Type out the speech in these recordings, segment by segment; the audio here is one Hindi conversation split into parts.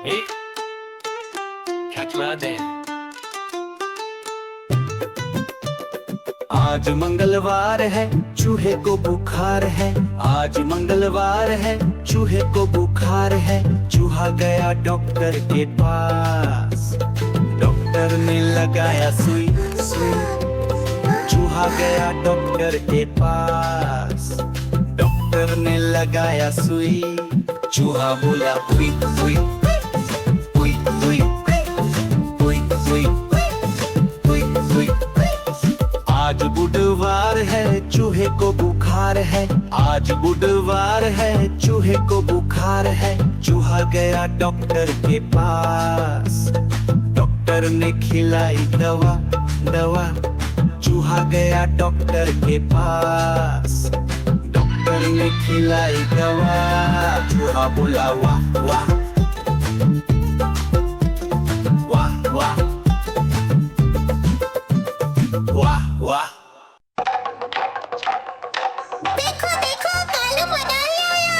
Hey, खटला दे। आज मंगलवार है, चूहे को बुखार है। आज मंगलवार है, चूहे को बुखार है। चूहा गया डॉक्टर के पास, डॉक्टर ने लगाया सुई सुई। चूहा गया डॉक्टर के पास, डॉक्टर ने लगाया सुई। चूहा बोला हुई हुई हुई हुई हुई हुई हुई हुई। आज बुधवार है, चूहे को बुखार है। आज बुधवार है, चूहे को बुखार है। चूहा गया डॉक्टर के पास, डॉक्टर ने खिलाई दवा दवा। चूहा गया डॉक्टर के पास, डॉक्टर ने खिलाई दवा। चूहा बोला वाह वाह वाह वाह वाह वाह। देखो देखो कालू मनाली आया।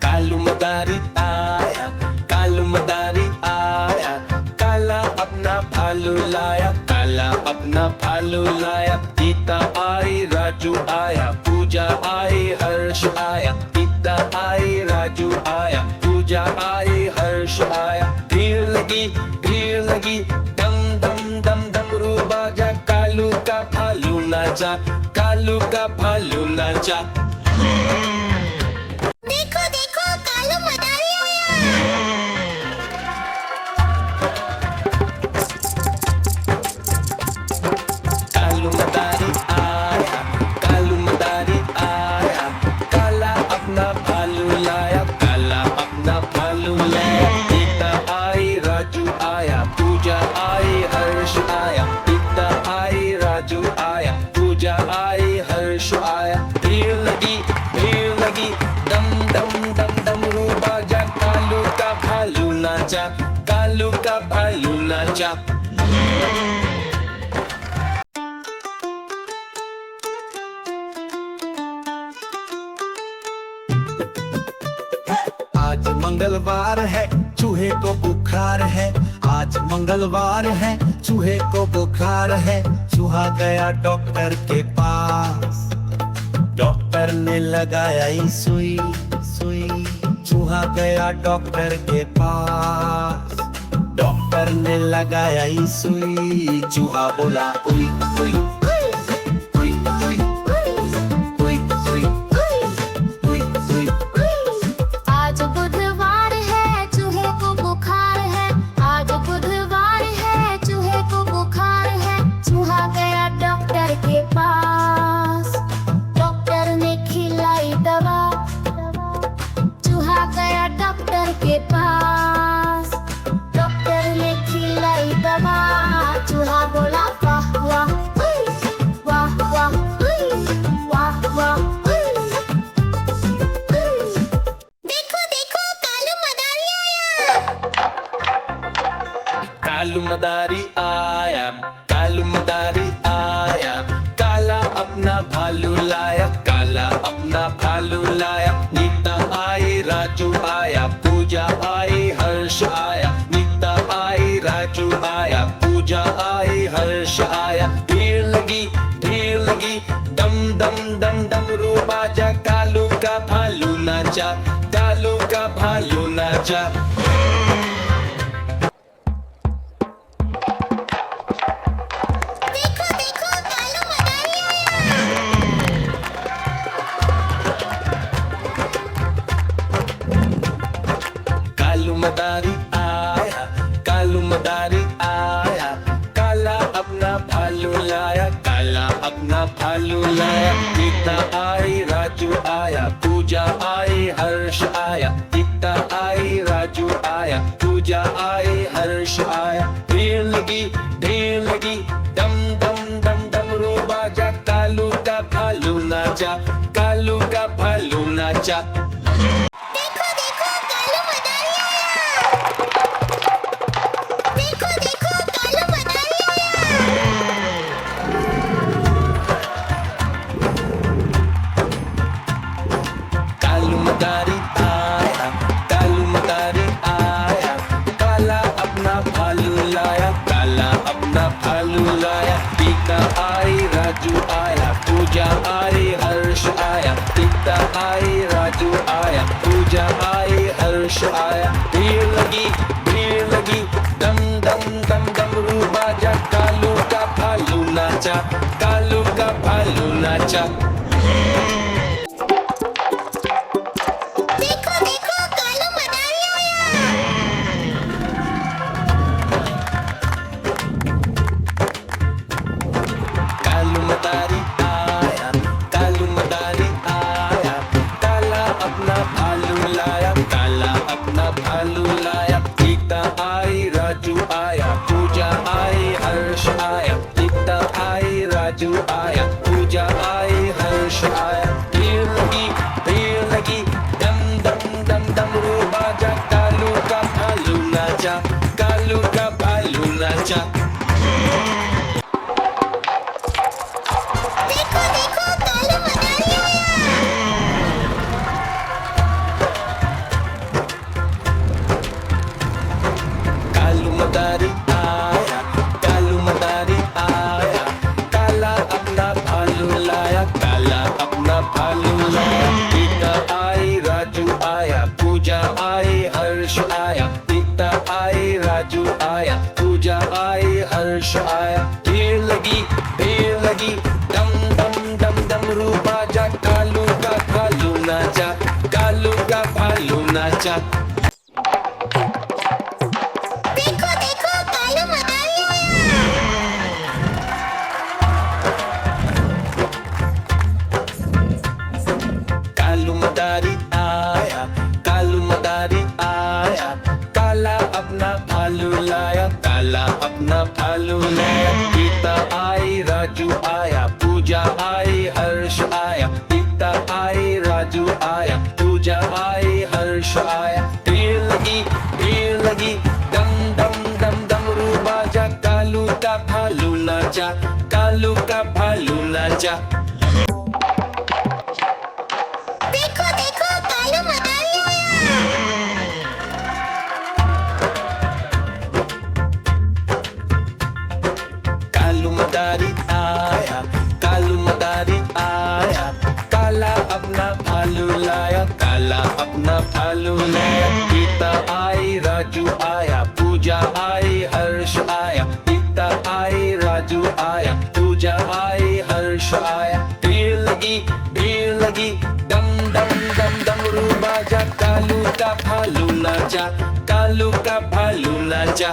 कालू मदारी आया, कालू मदारी आया। काला अपना भालू लाया, काला अपना भालू लाया। गीता आई, राजू आया, पूजा आई, हर्ष आया। गीता आई, राजू आया, पूजा आई, हर्ष आया। भीड़ लगी, दम दम दम डमरू बाजा। कालू का भालू नाचा, कालू का भालू नाचा। देखो देखो कालू मनाली आया। कालू मदारी आया, कालू मदारी आया। काला अपना भालू लाया, काला अपना भालू लाया। गीता आई, राजू आया, पूजा आई, हर्ष आया। गीता आई, राजू आया, पूजा आई, हर्ष आया। भीड़ लगी, दम दम दम डमरू बाजा। कालू का भालू नाचा, कालू का भालू नाचा। आज मंगलवार है, चूहे को बुखार है। आज मंगलवार है, चूहे को बुखार है। चूहा गया डॉक्टर के पास, डॉक्टर ने लगाया सुई सुई। चूहा गया डॉक्टर के पास, डॉक्टर ने लगाया सुई। चूहा बोला उई उई उई उई उई उई उई उई। आज बुधवार है, चूहे को बुखार है। आज बुधवार है, चूहे को बुखार है। चूहा गया डॉक्टर के पास, डॉक्टर ने खिलाई दवा। चूहा गया डॉक्टर के पास, डॉक्टर ने खिलाई दवा। चूहा बोला वाह वाह वाह वाह वाह वाह। देखो देखो कालू मनाली आया। कालू मदारी आया, कालू मदारी आया। काला अपना भालू लाया, काला अपना भालू लाया। नीता आई, राजू आया, पूजा आई, हर्ष आया। नीता आई, राजू आया, पूजा आई, हर्ष आया। भीड़ लगी, दम दम दम डमरू बाजा। कालू का भालू नाचा, कालू का भालू नाचा। देखो देखो कालू मनाली आया। कालू मदारी आया, कालू मदारी आया। काला अपना भालू लाया, काला अपना भालू लाया। गीता आई, राजू आया, पूजा आई, हर्ष आया। गीता आई, राजू आया, पूजा आई, हर्ष आया। भीड़ लगी, दम दम दम डमरू बाजा। कालू का भालू नाचा, कालू का भालू नाचा। देखो देखो कालू मनाली आया। देखो देखो कालू मनाली आया। हर्ष आया। भीड़ लगी दम दम दम डमरू बाजा, कालू का भालू नाचा, कालू का भालू नाचा। देखो देखो कालू मदारी आया। कालू मदारी आया, कालू मदारी आया, काला अपना भालू लाया, काला अपना भालू लाया। सीता आई राजू आया, पूजा आई हर्ष आया, सीता आई राजू आया, पूजा आई हर्ष आया। भीड़ लगी दम दम दम डमरू बाजा, कालू का भालू नाचा, कालू का भालू नाचा। देखो देखो कालू मदारी आया। कालू मदारी आया, कालू मदारी आया, काला अपना भालू लाया, काला अपना भालू लाया। सीता आई राजू आया, पूजा आई हर्ष आया, सीता आई राजू आया, पूजा आई हर्ष आया। भीड़ लगी दम दम दम डमरू बाजा, कालू का भालू नाचा, कालू का भालू नाचा। देखो देखो कालू मदारी आया। कालू मदारी आया, कालू मदारी आया, काला अपना भालू लाया, काला अपना भालू लाया। सीता आई राजू आया, पूजा आई हर्ष आया, सीता आई राजू आया, पूजा आई हर्ष आया। भीड़ लगी दम दम दम डमरू बाजा, कालू का भालू नाचा, कालू का भालू नाचा। देखो देखो कालू मदारी आया। कालू मदारी आया, कालू मदारी आया, काला अपना भालू लाया, काला अपना भालू लाया। सीता आई राजू आया, पूजा आई हर्ष आया, सीता आई राजू आया, पूजा आई हर्ष आया। भीड़ लगी दम दम दम डमरू बाजा, कालू का भालू नाचा, कालू का भालू नाचा।